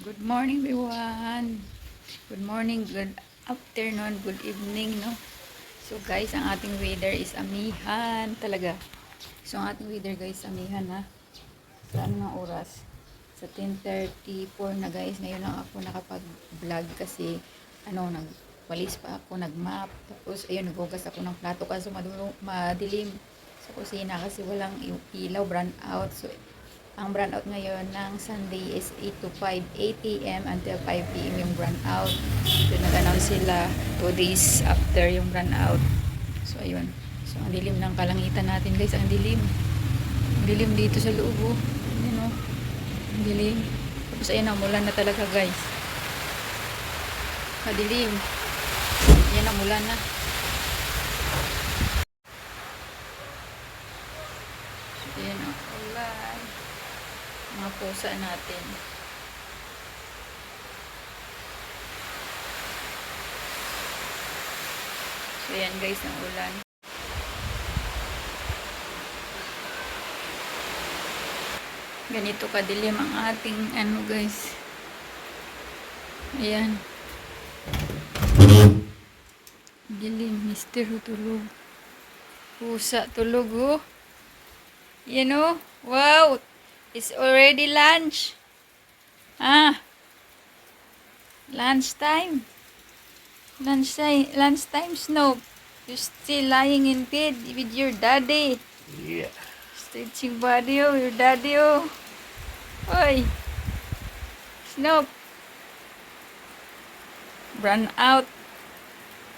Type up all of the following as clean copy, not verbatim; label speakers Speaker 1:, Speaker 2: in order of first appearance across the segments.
Speaker 1: Good morning everyone. Good morning, good afternoon, good evening, no? So guys, ang ating weather is amihan talaga. So ang ating weather guys, amihan ha. Sa ano nga oras? Sa 10:34 na guys. Ngayon lang ako nakapag-vlog kasi nagwalis pa ako, nag-map. Tapos ayun, naghugas ako ng plato kasi madilim sa kusina kasi walang ilaw, brand out. So ang brand out ngayon ng Sunday is 8 to 5, 8 a.m. until 5 p.m. yung brand out. So, nag-announce sila 2 days after yung brand out. So, ayun. So, ang dilim ng kalangitan natin, guys. Ang dilim. Ang dilim dito sa loob, oh. Ayan, oh. Ang dilim. Tapos, ayan, umulan na talaga, guys. Kadilim. Ayan, umulan na. So, ayan, oh. Ulan. Mga pusa natin. So yan guys, ang ulan. Ganito kadilim ang ating guys. Ayan. Dilim, mister tulog. Pusa tulog oh. Yan oh. Wow! It's already lunch. Lunch time. Lunch time, Snoop. You're still lying in bed with your daddy.
Speaker 2: Yeah.
Speaker 1: Stretching body, oh, your daddy, oh. Oy. Snoop. Run out.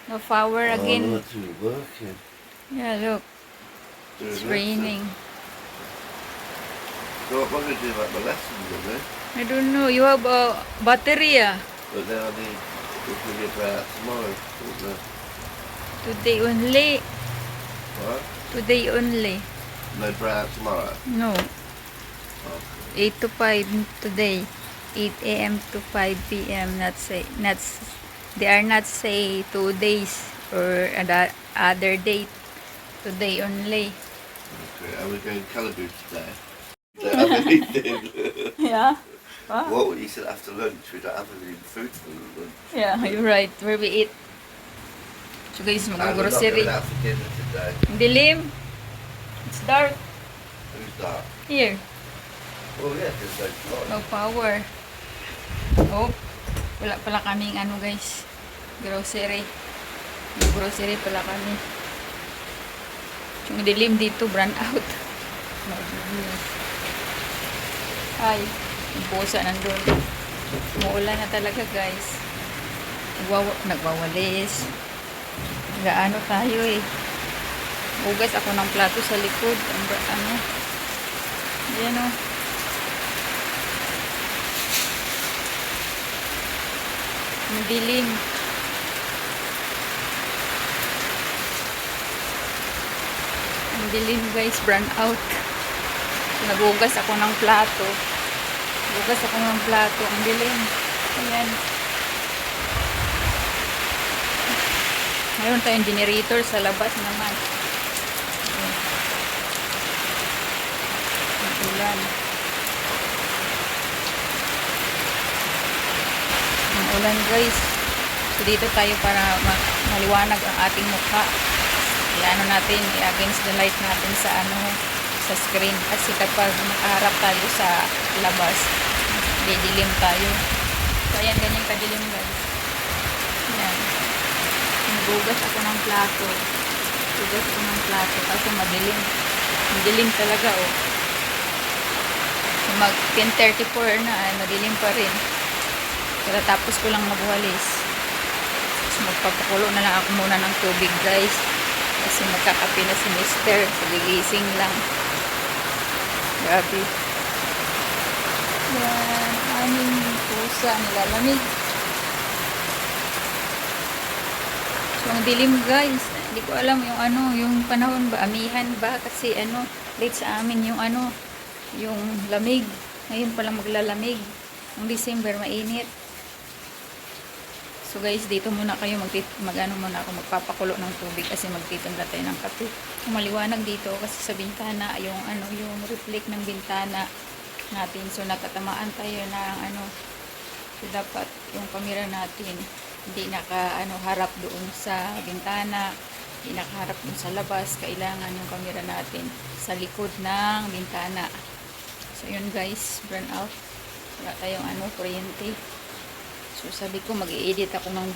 Speaker 1: No power again.
Speaker 2: I'm not really working.
Speaker 1: Yeah, look. It's raining.
Speaker 2: So I'm going to do like my lessons, isn't it?
Speaker 1: I don't know. You have a battery, ah.
Speaker 2: But then I need to figure it out tomorrow. Isn't it?
Speaker 1: Today only.
Speaker 2: What?
Speaker 1: Today only.
Speaker 2: No bra out tomorrow?
Speaker 1: No.
Speaker 2: Oh.
Speaker 1: 8 to 5 today. 8 a.m. to 5 p.m. They are not say 2 days or other date. Today only.
Speaker 2: Okay, are we going Calibu today? Don't have anything.
Speaker 1: Yeah.
Speaker 2: What? You said after lunch, we don't have any food for lunch.
Speaker 1: Yeah, you're right. Where we eat. So guys,
Speaker 2: And we're not
Speaker 1: mag-grocery.
Speaker 2: going out for dinner today.
Speaker 1: Dilim. It's dark.
Speaker 2: Who's that?
Speaker 1: Here.
Speaker 2: Oh yeah, there's no light.
Speaker 1: No power. Oh. Wala pala kaming guys. Grocery. Grocery pala kami. Yung dilim dito, brand out. Ay, yung pusa nandun. Umuulan na talaga guys. Nagwawalis. Gaano tayo eh. Ugas ako ng plato sa likod. Yan o. Ang dilim. Ang dilim guys, brown out. Nagugas ako ng plato. Ang dilim. Ayan. Mayroon tayong generator sa labas naman. Ayan. Ang ulan. Ang ulan guys. So dito tayo para maliwanag ang ating mukha. I-ano natin, i-against the light natin sa sa screen. Kasi kapag nakaharap tayo sa labas, didilim tayo. So ayan, ganyan kadilim guys. Ayan. Nagugas ako ng plato. Kasi madilim. Madilim talaga oh. So mag 10:34 na, madilim pa rin. Pero tapos ko lang magwalis. So magpapakulo na lang ako muna ng tubig guys. Kasi magkakape na si Mister. So gigising lang. Grabe. Yan. Aming pusa nilalamig. So ang dilim guys. Hindi ko alam yung panahon ba. Amihan ba? Kasi late sa amin yung yung lamig. Ngayon palang maglalamig. Ang December mainit. So guys, dito muna kayo muna ako magpapakulo ng tubig kasi magtitimpla tayo ng kape. Maliwanag dito kasi sa bintana yung reflect ng bintana natin. So nakatamaan tayo ng So, dapat yung camera natin hindi harap doon sa bintana, hindi nakaharap doon sa labas. Kailangan yung camera natin sa likod ng bintana. So, yun guys, burn out. Wala tayong kuryente. So, sabi ko, mag-i-edit ako ng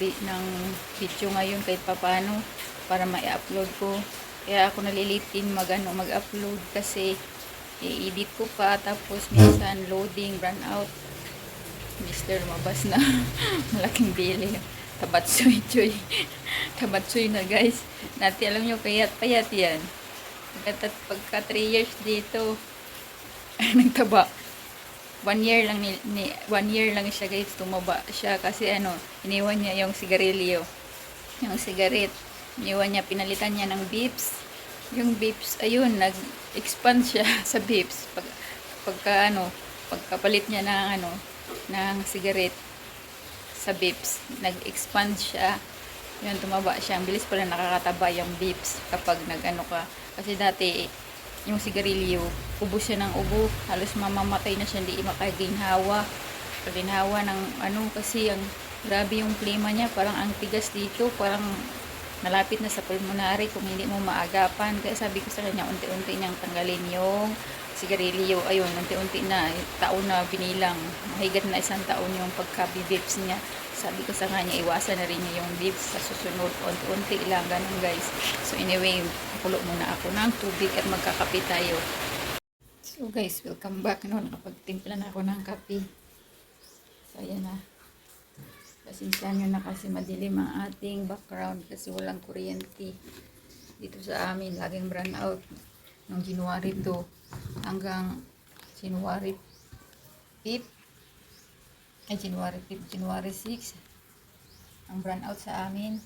Speaker 1: video ngayon kahit papano para ma-upload ko. Kaya ako nalilitin mag-upload kasi i-edit ko pa, tapos minsan loading, burn out. Mister, lumabas na. Malaking bili. Tabatsoy, choy. Tabatsoy na guys. Dati alam nyo, payat yan. Pagka 3 years dito, nagtaba. 1 year lang 1 year lang siya guys, tumaba siya kasi iniwan niya yung sigarilyo. Yung cigarette. Iniwan niya, pinalitan niya ng Bips. Yung Bips, ayun, nag-expand siya sa Bips. Pagkapalit niya ng cigarette sa Bips, nag-expand siya. Yun, tumaba siya. Ang bilis pala nakakataba yung Bips kapag ka. Kasi dati, yung sigarilyo, ubo siya ng ubo. Halos mamamatay na siya, hindi makaginhawa. Paginhawa ng kasi grabe yung klima niya. Parang ang tigas dito, parang malapit na sa pulmonary kung hindi mo maagapan. Kaya sabi ko sa kanya, unti-unti niyang tanggalin yung sigarilyo. Ayun, unti-unti na, taon na binilang. Mahigit na 1 taon yung pagka-bips niya. Sabi ko sa kanya, iwasan na rin niya yung bips sa susunod. Unti-unti lang, ganun guys. So anyway, kulo muna ako ng tubig at magkakape tayo. So guys, welcome back. Nakapagtimpla na ako ng kape. So ayan na. Pasensya nyo na kasi madilim ang ating background kasi walang kuryente. Dito sa amin, laging brown out. Noong January 2 hanggang January 5th. January 5th, January 6th. Ang brown out sa amin.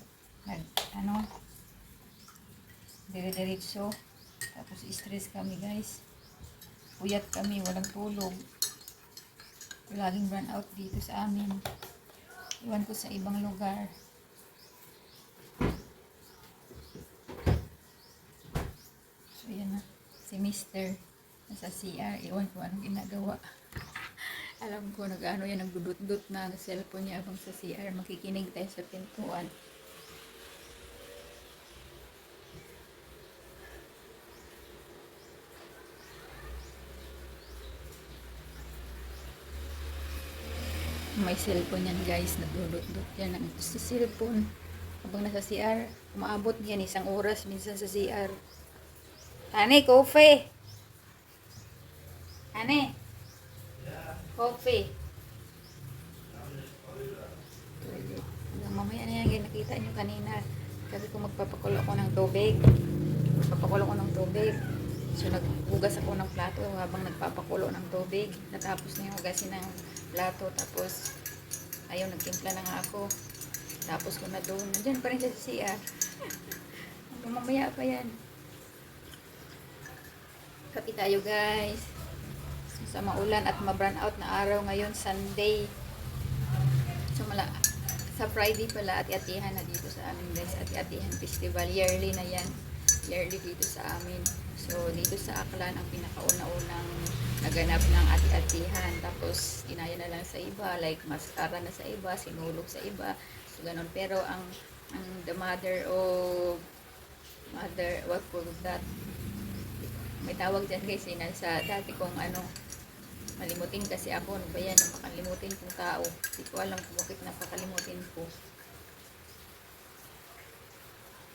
Speaker 1: Dire-diretso. Tapos stress kami guys. Puyat kami, walang tulog. Laging brown out dito sa amin. Iwan ko sa ibang lugar. So, yan na. Si Mr. nasa CR. Iwan ko anong ginagawa. Alam ko, yan, nagdudut-dut na ang cellphone niya abang sa CR. Makikinig tayo sa pintuan. May cellphone yan guys, nagdudut-dut yan ang sa cellphone. Habang nasa CR, umaabot yan 1 oras minsan sa CR. Ane, coffee! Ane! Coffee! Mamaya na yan, nakita nyo kanina. Sabi ko magpapakulo ako ng tubig. So naghugas ako ng plato habang nagpapakulo ng tubig. Natapos na yung hugasin ng plato. Tapos ayaw, nagtimpla na nga ako. Tapos ko na doon. Nandiyan pa rin siya sa CR. Mamaya pa yan. Kapi tayo guys. Sa maulan at ma-brown out na araw ngayon, Sunday. So sa Friday pala, ati-atihan na dito sa amin guys. Ati-atihan festival. Yearly na yan. Yearly dito sa amin. So dito sa Aklan, ang pinakauna-unang naganap ng ati-atihan. Tapos inaya na lang sa iba. Like mascara na sa iba, sinulog sa iba. So ganun. Pero ang the mother, what call that? May tawag dyan guys, sa dati kong malimutin kasi ako, ano ba yan, napakalimutin kong tao. Hindi ko alam kung bakit napakalimutin ko.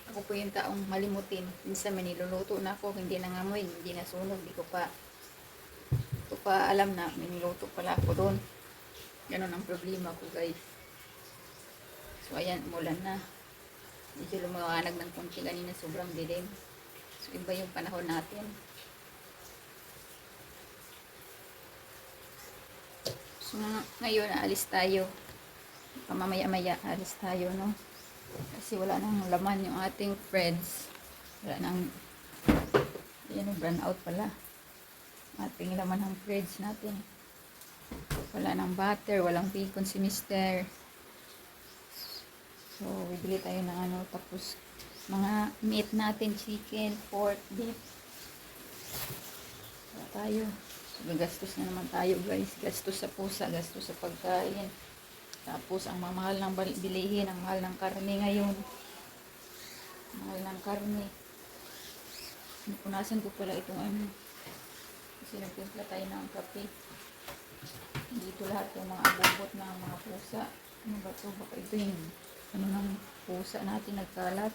Speaker 1: Ako po yung taong malimutin. Minsan may niluluto na ako, hindi nangamoy, hindi nasunog, hindi ko pa alam na may niluto pala ako doon. Ganon ang problema ko guys. So ayan, umulan na. Medyo lumawanag ng konti kanina, sobrang dilim. So iba yung panahon natin. So, ngayon, aalis tayo. Pamamaya-maya, aalis tayo, no? Kasi wala nang laman yung ating friends. Wala nang, brown out pala. Ating laman ng fridge natin. Wala nang butter, walang bacon si Mister. So, bibili tayo ng tapos mga meat natin, chicken, pork, beef. Wala tayo. So, gagastos na naman tayo guys. Gastos sa pusa, gastos sa pagkain. Tapos ang mahal ng bilihin, ang mahal ng karne ngayon. Mahal ng karne. Punasan ko pala itong ano. Kasi nagtimpla tayo ng kape. Dito lahat yung mga abubot ng mga pusa. Ano ba ito? Baka ito yung ano ng pusa natin nagkalat.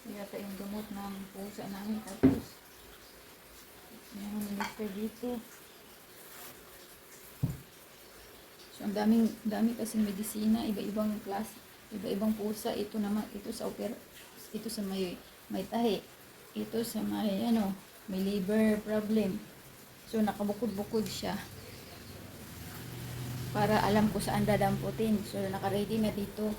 Speaker 1: Yata yung gamot ng pusa namin. Tapos yung minister dito. So ang dami kasing medisina, iba-ibang klase, iba-ibang pusa. Ito naman, ito sa ito sa may tahi. Ito sa may liver problem. So nakabukod-bukod siya. Para alam ko saan dadamputin. So naka-ready na dito.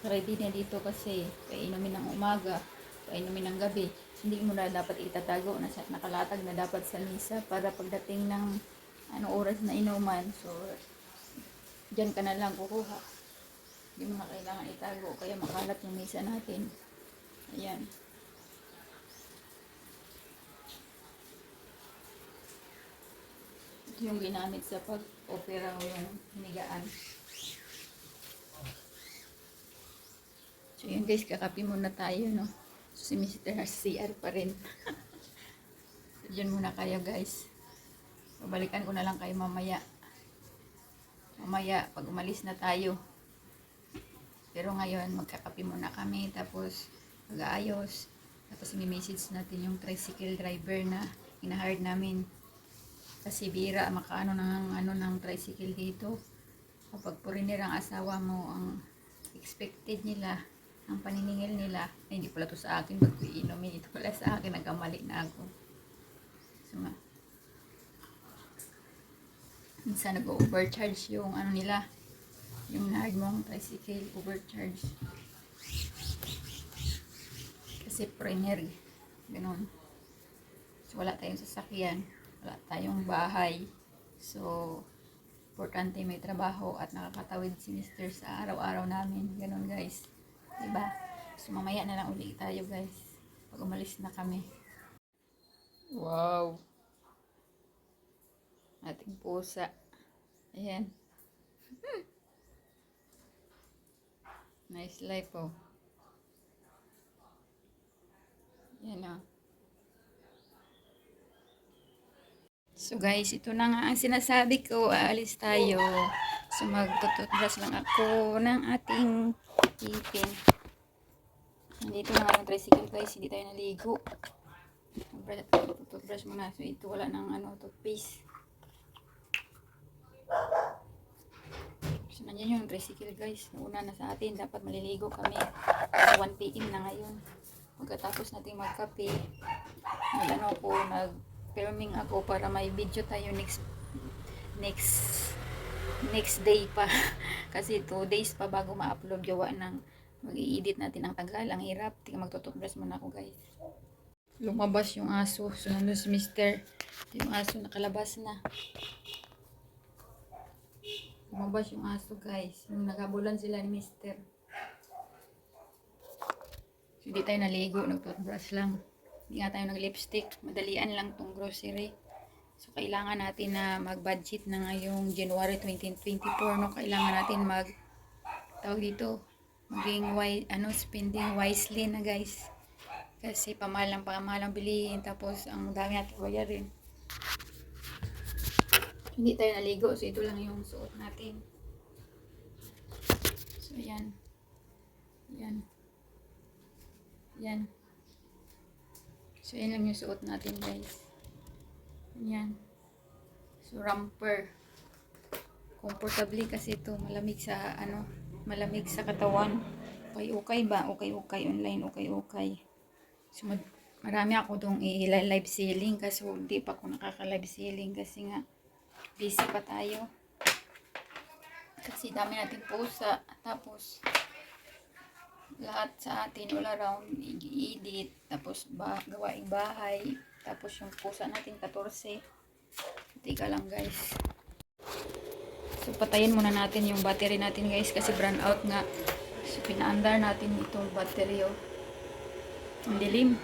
Speaker 1: Naka-ready na dito kasi kainumin ng umaga, kainumin ng gabi. Hindi mo na dapat itatago, nakalatag na dapat sa misa para pagdating ng oras na inuman. So diyan ka na lang kukuha. Hindi mo na kailangan itago kaya makalat yung misa natin. Ayan. Ito yung ginamit sa pag-opera o yung hinigaan. So yun guys, kakapi muna tayo, no? So si Mr. CR pa rin. So dyan muna kayo guys. Babalikan ko na lang kayo mamaya. Mamaya, pag umalis na tayo. Pero ngayon, magkakapi muna kami. Tapos, mag-aayos. Tapos, i-message natin yung tricycle driver na ina-hire namin. Kasi bira, makaano ng tricycle dito. Kapag foreigner ang asawa mo, ang expected nila, ang paniningil nila, ay, hindi pala to sa akin, ba't ko iinumin? Ito pala sa akin, nagkamali na ako. So, minsan nag-overcharge yung nila, yung nahard mong tricycle, overcharge. Kasi foreigner, ganun. So, wala tayong sasakyan, wala tayong bahay. So, importante may trabaho at nakakatawid si Mr. sa araw-araw namin. Ganun guys. Diba? So, mamaya na lang ulit tayo guys. Pag umalis na kami. Wow! Ating pusa. Ayan. Nice life oh. Ayan oh. So guys, ito na nga ang sinasabi ko. Aalis tayo. So magtututbrush lang ako ng ating ipin. Nandito na nga yung tricycle guys. Hindi tayo naligo. Tututbrush muna. So ito wala ng toothpaste. So nandiyan yung tricycle guys. Una na sa atin. Dapat maliligo kami. 1 PM na ngayon. Pagkatapos natin magkape, nag-filming ako para may video tayo next day pa. Kasi 2 days pa bago ma-upload. Gawa ng mag-i-edit natin ang tagal. Ang hirap. Tingnan, magtututbrush muna ako guys. Lumabas yung aso. So nandun si Mr. Yung aso nakalabas na. Lumabas yung aso guys. Yung naghabulan sila ni Mr. So, hindi tayo naligo. Nag-toothbrush lang. Hindi nga tayo nag-lipstick. Madalian lang tong grocery. So, kailangan natin na mag-budget na ngayong January 2024. No? Kailangan natin tawag dito, maging spending wisely na guys. Kasi pamahalang bilihin. Tapos, ang dami natin bayarin. Hindi tayo naligo. So, ito lang yung suot natin. So, yan. Yan. Yan. So, yan lang yung suot natin guys. Yan. So, romper. Comfortably kasi ito. Malamig sa, malamig sa katawan. Okay ba? Okay. Online, okay. So, marami ako itong i-live selling kasi hindi pa ako nakaka-live selling kasi nga busy pa tayo. Kasi dami natin pusa. Tapos, lahat sa atin all around i-edit, tapos gawaing bahay, tapos yung pusa natin 14. Tika lang guys. So patayin muna natin yung battery natin guys kasi brown out nga. So pinaandar natin itong battery oh. Ang dilim.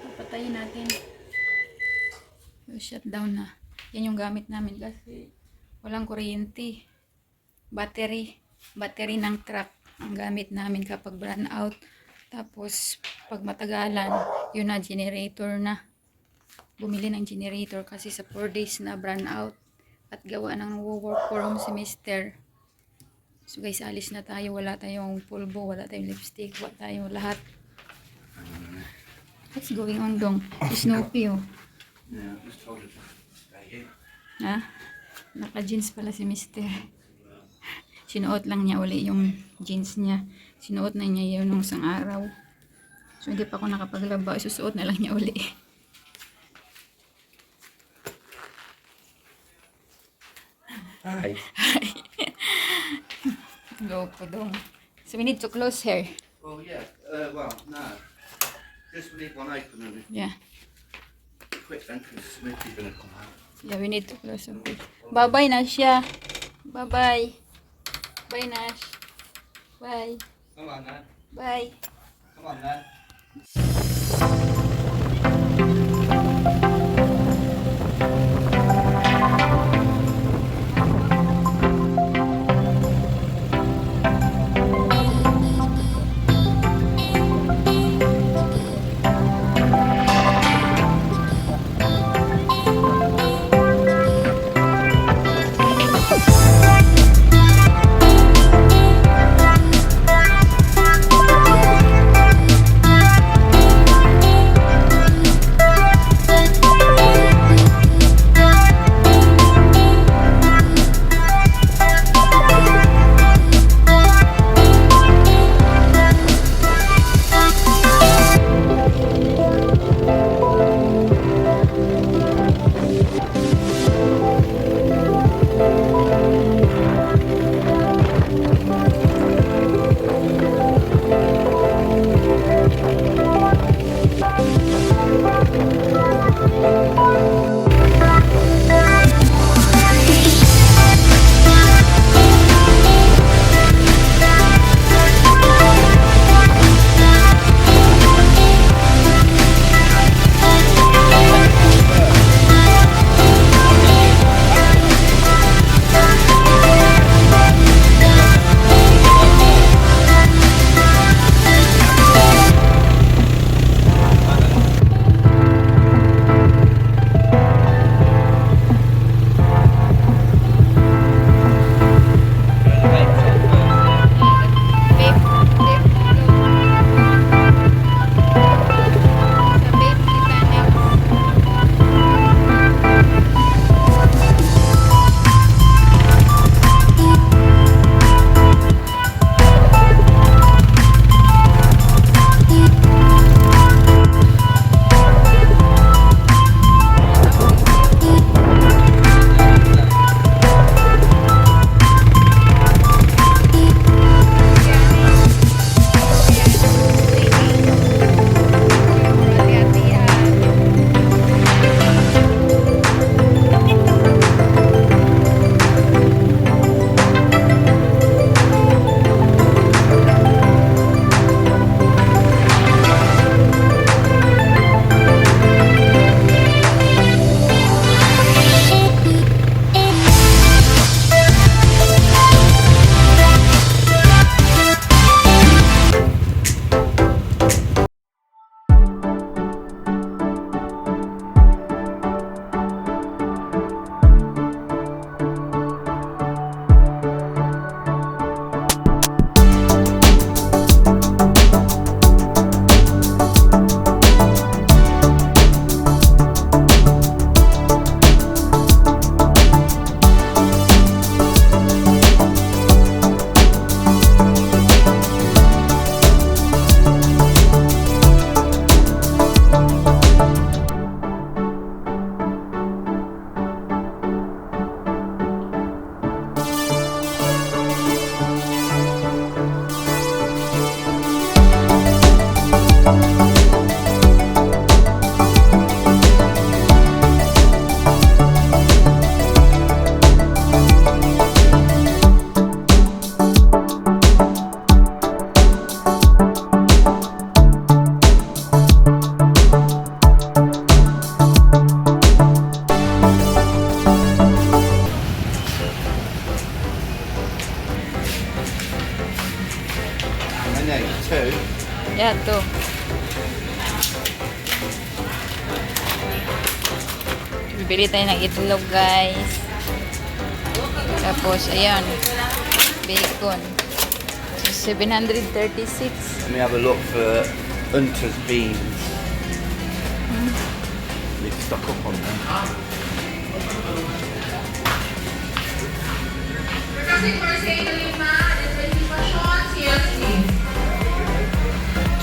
Speaker 1: Papatayin natin. So shut down na. Yan yung gamit namin kasi walang kuryente. Battery ng truck ang gamit namin kapag burn out. Tapos, pag matagalan, yun na, generator na. Bumili ng generator kasi sa 4 days na burn out. At gawa ng work from semester. So guys, alis na tayo. Wala tayong pulbo, wala tayong lipstick, wala tayong lahat. What's going on dong? Snoopy oh.
Speaker 2: Yeah, I just told her to stay here.
Speaker 1: Ha? Naka-jeans pala si Mister. Sinuot lang niya uli yung jeans niya. Sinuot na niya yun nung isang araw. So hindi pa ako nakapaglaba. Isusuot na lang niya uli.
Speaker 2: Hi.
Speaker 1: Go po dong. So we need to close here.
Speaker 2: Well, yeah. Well, no. Just leave one open and
Speaker 1: Yeah.
Speaker 2: quick then, because Smithy's gonna come out.
Speaker 1: Yeah, we need to close a bit. Bye-bye, Nasya. Bye-bye. Bye, Nash. Bye.
Speaker 3: Come on, man.
Speaker 1: Bye.
Speaker 3: Come on, man.
Speaker 1: kaya to. Bibili tayo ng itlog, guys. Tapos, ayan. Bacon. So, 736.
Speaker 2: Let me have a look for Hunter's beans. Need to stock up on them.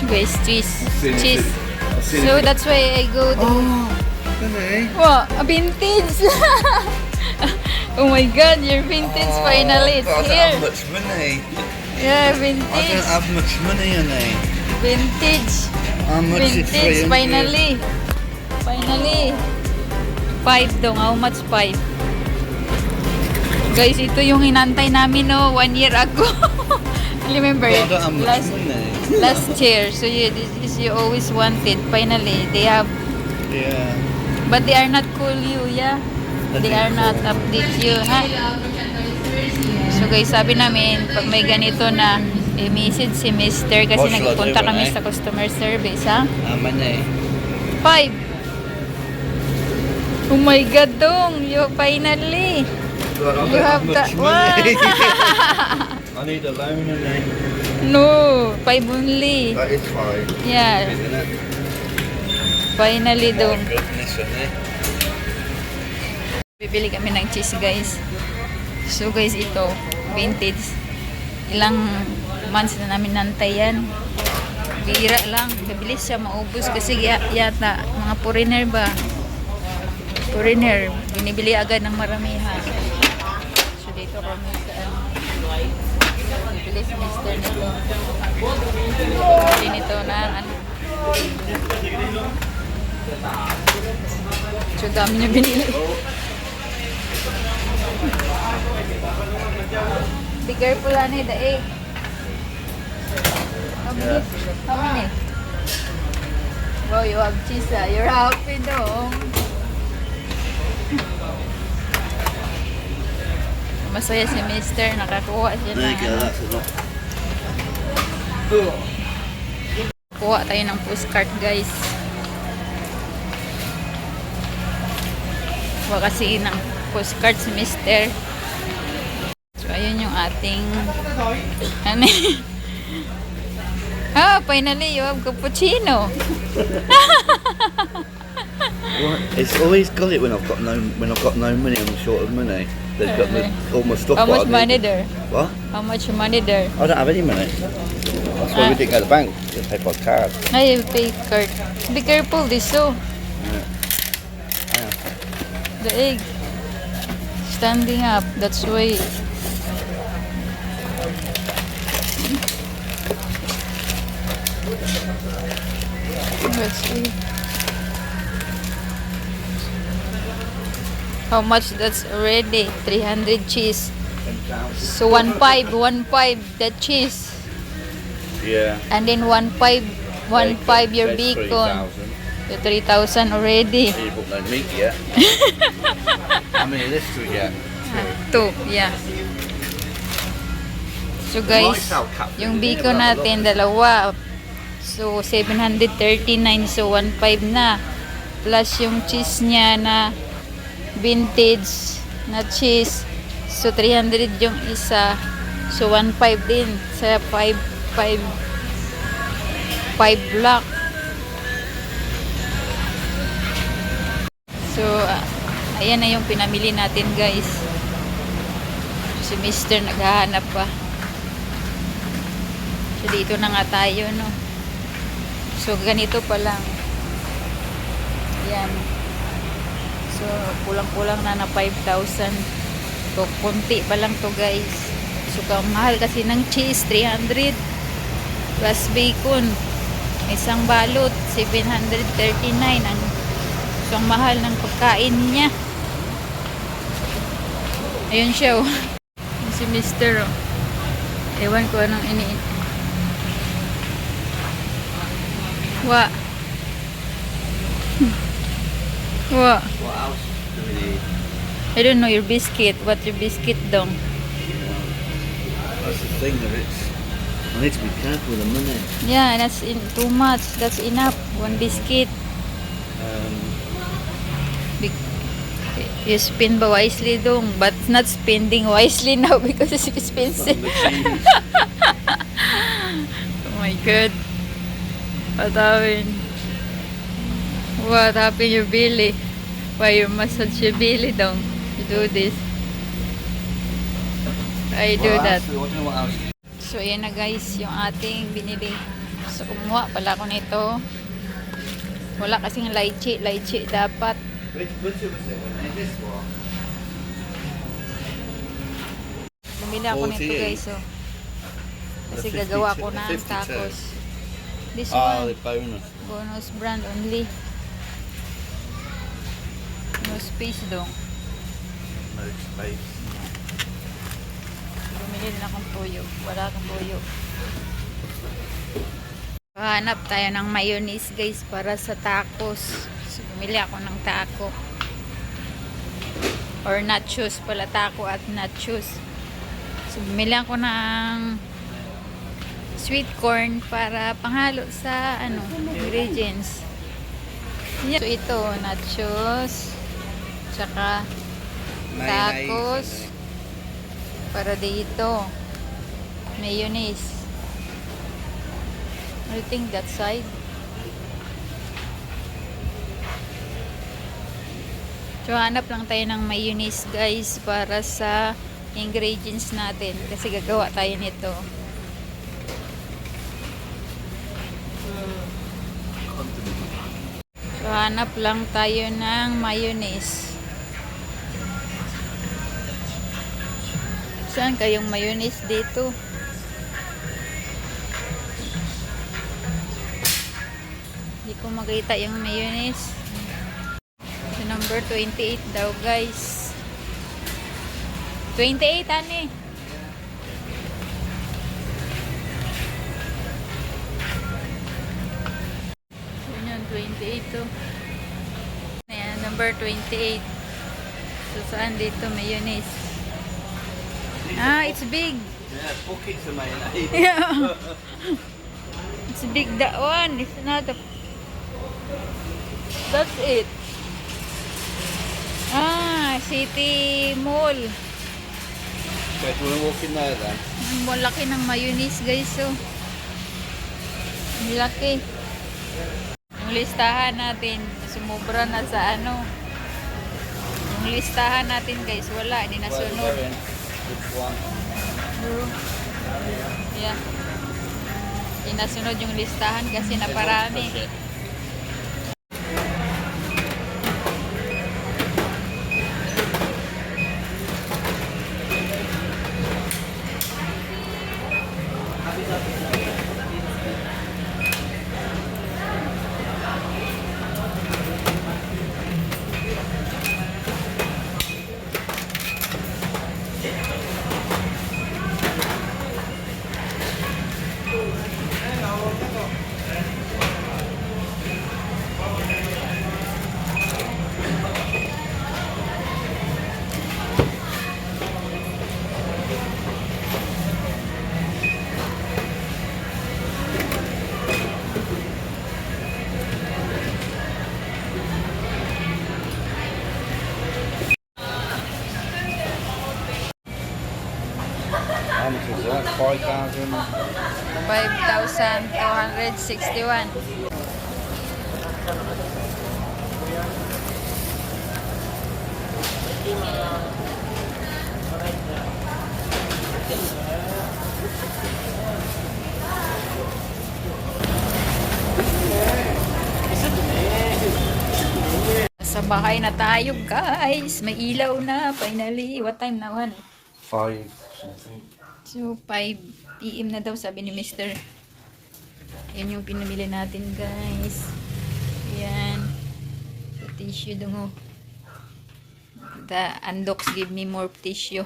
Speaker 1: Guys, cheese.
Speaker 2: seen it.
Speaker 1: Cheese.
Speaker 2: I've seen
Speaker 1: So,
Speaker 2: it.
Speaker 1: that's why I go to...
Speaker 2: Oh, Danny.
Speaker 1: Wow, a vintage! Oh my god, your vintage finally, it's
Speaker 2: I don't
Speaker 1: here.
Speaker 2: have much money.
Speaker 1: Yeah,
Speaker 2: I don't
Speaker 1: vintage.
Speaker 2: have much money, honey.
Speaker 1: Vintage.
Speaker 2: How much is
Speaker 1: Vintage,
Speaker 2: 300?
Speaker 1: finally. Finally. 5 dong, how much 5? Guys, ito yung inantay namin no, 1 year ago. Remember,
Speaker 2: I don't have much
Speaker 1: last,
Speaker 2: money.
Speaker 1: last year. So this is you always wanted. Finally, they have,
Speaker 2: Yeah.
Speaker 1: but they are not call you, yeah? They are not update you, ha? So guys, sabi namin, pag may ganito na i-message si Mr. kasi
Speaker 2: What shall I
Speaker 1: nagpunta
Speaker 2: do,
Speaker 1: kami
Speaker 2: Renee?
Speaker 1: sa customer service, ha?
Speaker 2: How many?
Speaker 1: 5. Oh my God, dong! You finally!
Speaker 2: God, I
Speaker 1: You have
Speaker 2: much
Speaker 1: that
Speaker 2: money.
Speaker 1: one.
Speaker 2: I need a loan, honey.
Speaker 1: No, 5 only.
Speaker 2: That is fine,
Speaker 1: Yeah,
Speaker 2: isn't it?
Speaker 1: finally,
Speaker 2: My
Speaker 1: dong.
Speaker 2: goodness, honey.
Speaker 1: Bibili kami ng cheese, guys. So guys, ito, vintage. Ilang months na namin nantay yan. Bira lang. Mabilis siya maubos kasi yata mga foreigner ba? Foreigner. Binibili agad ng maramihan. So dito kami sa ano. Bibili si Mr. nito. Bibili nito na ano. So dami niya binili. Be careful, honey, the egg. How many? How many? Wow, you have cheese, ah. You're happy, no? Masaya si Mister. Nakakuha siya
Speaker 2: There you
Speaker 1: ng
Speaker 2: go,
Speaker 1: ano.
Speaker 2: that's enough.
Speaker 1: Kuha tayo ng postcard, guys. Kuha kasi ng postcard si Mister. So, ayun yung ating ano. Finally, you have cappuccino.
Speaker 2: Well, it's always got it when I've got no money. I'm short of money. They've got all my stuff.
Speaker 1: How much
Speaker 2: what I
Speaker 1: money
Speaker 2: need.
Speaker 1: there?
Speaker 2: What?
Speaker 1: How much money there?
Speaker 2: I don't have any money. That's why we didn't go to the bank. We paid by card.
Speaker 1: Ay, pay card. Be careful, this so. The egg. Standing up. That's why. Let's see. How much that's already? 300 cheese. So 1.5 that cheese.
Speaker 2: Yeah.
Speaker 1: And then 1.5 your bacon. So 3,000 already.
Speaker 2: You bought no meat yet. How many of this do we get?
Speaker 1: 2, yeah. So guys, yung bacon natin dalawa. So 739, so 1.5 na. Plus yung cheese niya na vintage na cheese. So 300 yung isa. So 1.5 din sa 5 block. So ayan na yung pinamili natin, guys. Si Mr. naghahanap pa. So dito na nga tayo, no. So ganito pa lang. Yan. So kulang-kulang na 5,000. So konti pa lang to, guys. So mahal kasi ng cheese, 300 plus bacon. Isang balot, 739 ang so ang mahal ng pagkain niya. Ayun siya, oh. Si Mr. Oh. Ewan ko anong Wa. Wa.
Speaker 2: What else do we need?
Speaker 1: I don't know your biscuit. What your biscuit dong?
Speaker 2: That's the thing that it's I need to be careful with the money.
Speaker 1: Yeah, that's too much. That's enough. One biscuit. Big, you spend ba wisely dong, but not spending wisely now because it's expensive.
Speaker 2: The cheese.
Speaker 1: Oh my god. What happened? What happened your belly? Why you massage your belly dong? You do this. I do
Speaker 2: What
Speaker 1: that.
Speaker 2: else? I don't know what else.
Speaker 1: So, yan na guys, yung ating binili. So, kumuha pala ako nito. Wala kasing lychee. Lychee dapat.
Speaker 2: Which was it? This one?
Speaker 1: Bumili ako nito
Speaker 2: 48.
Speaker 1: guys. So. Kasi
Speaker 2: The
Speaker 1: gagawa
Speaker 2: 52,
Speaker 1: ko ng
Speaker 2: 52.
Speaker 1: tacos. This
Speaker 2: Oh,
Speaker 1: one,
Speaker 2: the bonus.
Speaker 1: bonus brand only. No space dong.
Speaker 2: No space.
Speaker 1: Bumili din akong tuyo. Wala akong tuyo. Hanap tayo ng mayonnaise guys para sa tacos. So, bumili ako ng taco. Or nachos pala. Taco at nachos. So, bumili ako ng sweet corn para panghalo sa ingredients. Yeah. So, ito, nachos. Tsaka tacos. Para dito. Mayonnaise. I think that side. So, hanap lang tayo ng mayonnaise guys para sa ingredients natin. Kasi gagawa tayo nito. So, hanap lang tayo ng mayonnaise. Saan kayong mayonnaise dito? Hindi ko makita yung mayonnaise. So, number 28 daw, guys. 28, ani? Yun yun, 28 to. Ayan, number 28. So, saan dito mayonnaise? Ah, it's big.
Speaker 2: Yeah, buckets of mayonnaise.
Speaker 1: Yeah. It's big, that one. It's not a... That's it. Ah, City Mall.
Speaker 2: Okay, do you want to walk in there then?
Speaker 1: Ang malaki ng mayonnaise guys, oh. Ang laki. Yung listahan natin, sumubra na sa yung listahan natin guys, wala, hindi
Speaker 2: Where are we
Speaker 1: nasunod.
Speaker 2: going? Which one?
Speaker 1: Yeah. Hindi nasunod yung listahan kasi naparami.
Speaker 2: Push it. How much is that? 5,000?
Speaker 1: 5,261. Sa bahay na tayo guys. May ilaw na finally. What time na, 1?
Speaker 2: 5 something.
Speaker 1: So 5 PM na daw sabi ni Mr. Yan yung pinamili natin guys. Yan. So tissue dungo. The Andox give me more tissue.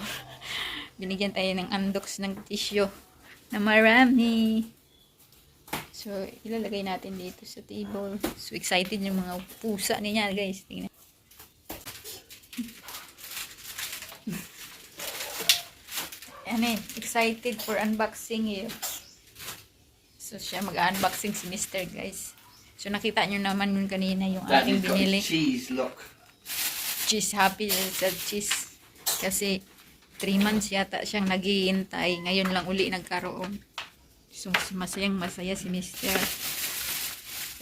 Speaker 1: Binigyan tayo ng Andox ng tissue na marami. So ilalagay natin dito sa table. So excited yung mga pusa niya guys. Tingnan. Excited for unboxing eh. So, siya mag-unboxing si Mr. guys. So, nakita nyo naman yun kanina yung
Speaker 2: Dad,
Speaker 1: aking
Speaker 2: you've got
Speaker 1: binili.
Speaker 2: his cheese, look.
Speaker 1: Cheese, happy sa cheese. Kasi, 3 months yata siyang naghihintay. Ngayon lang uli nagkaroon. So, masayang masaya si Mr.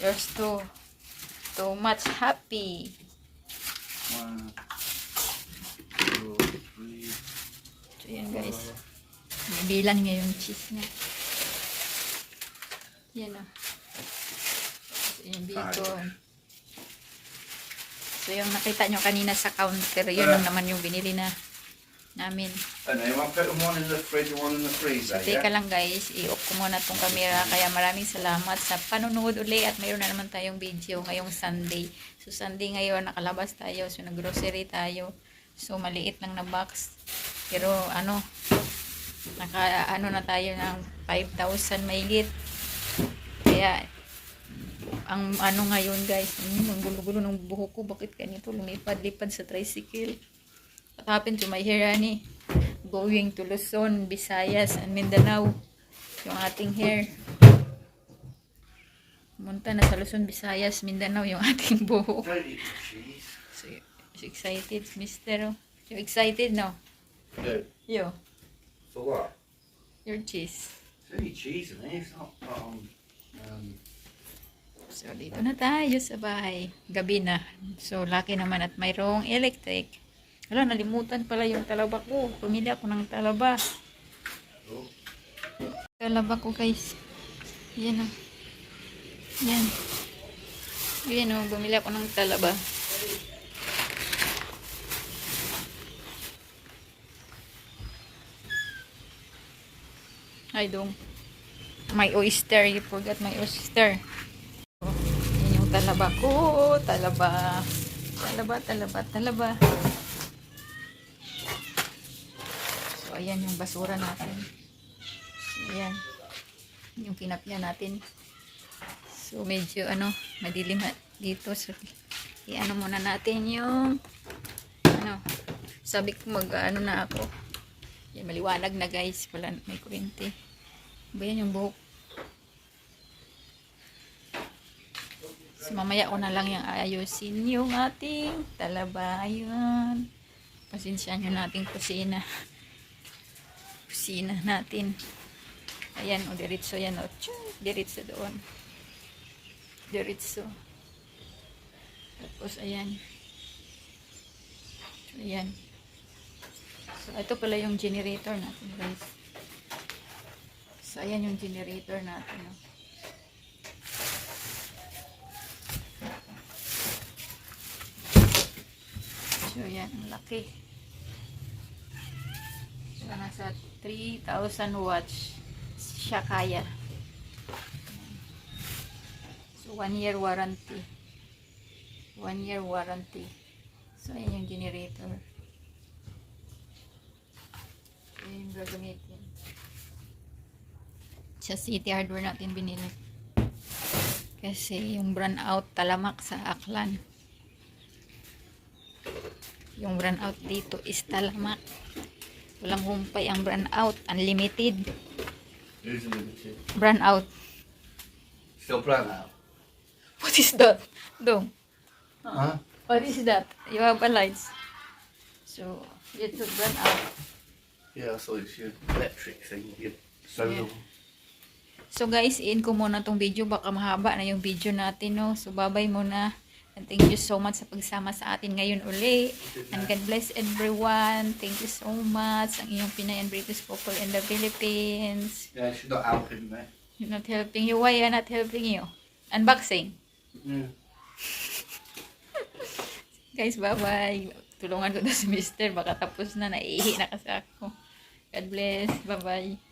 Speaker 1: There's too much happy.
Speaker 2: 1, 2, 3.
Speaker 1: So, yan guys. Bilang niya yung cheese niya. Yan o. So, yung bacon. So, yung nakita nyo kanina sa counter, yun yung naman yung binili namin.
Speaker 2: And then I'll put one in the fridge and one in the freezer,
Speaker 1: So, teka
Speaker 2: yeah?
Speaker 1: lang guys, i-off ko muna tong camera. Kaya maraming salamat sa panonood uli at mayroon na naman tayong video ngayong Sunday. So, Sunday ngayon, nakalabas tayo. So, nag-grocery tayo. So, maliit lang na box. Pero, na tayo ng 5,000 mahigit. Kaya, ang ngayon guys, ang gulo-gulo ng buhok ko. Bakit ganito? Lumipad-lipad sa tricycle. What happened to my hair, honey? Going to Luzon, Visayas, and Mindanao. Yung ating hair. Munta na sa Luzon, Visayas, Mindanao yung ating buhok.
Speaker 2: Don't eat the cheese.
Speaker 1: So, excited, Mister. You excited, no?
Speaker 2: Good.
Speaker 1: You.
Speaker 2: For what?
Speaker 1: Your cheese.
Speaker 2: It's only cheese in there. It's not
Speaker 1: So, dito na tayo sa bahay. Gabi na. So, lucky naman at mayroong electric. Wala, nalimutan pala yung talaba ko. Pumili ako ng talaba. Talaba ko, guys. Yan o. Yan. Yan o, bumili ako ng talaba. Ay, dong. My oyster. You forgot my oyster. Yan yung talaba ko. Talaba. Talaba. So, ayan yung basura natin. So, ayan. Yung kinapya natin. So, medyo, madilim dito. So, i-ano muna natin yung, sabi ko na ako. Yan, maliwanag na guys. Wala, may kurente. Ba yan yung buhok? So, mamaya ko na lang yung ayusin yung ating talaba. Ayun. Pasensya nyo nating kusina. Kusina natin. Ayan, o, diretso yan, o. Diretso doon. Diretso. Tapos, ayan. So, ayan. So, ito pala yung generator natin, guys. So, ayan yung generator natin, o. So, ayan, ang laki. So, nasa 3,000 watts siya kaya. So, 1 year warranty. 1 year warranty. So, ayan yung generator. So, yung gagamitin. Sa City Hardware natin binili. Kasi yung brand out talamak sa Aklan. Yung brand out dito is talamak. Walang humpay ang brand out. Unlimited.
Speaker 2: Who's limited?
Speaker 1: Brand out.
Speaker 2: Still brand out.
Speaker 1: What is that? Dong.
Speaker 2: Huh?
Speaker 1: What is that? You have a lights. So, it's a brand out.
Speaker 2: Yeah, I saw it's your electric thing. Your solar.
Speaker 1: Yeah. So guys, in ko muna tong video. Baka mahaba na yung video natin, no? So, bye-bye muna. And thank you so much sa pagsama sa atin ngayon uli. And God bless everyone. Thank you so much. Ang iyong Pinay and British couple in the Philippines.
Speaker 2: Yeah, she's not helping me.
Speaker 1: You're not helping you. Why I'm not helping you? Unboxing.
Speaker 2: Yeah.
Speaker 1: Guys, bye-bye. Tulungan ko to si Mister. Baka tapos na. Naiihi na kasi ako. God bless. Bye-bye.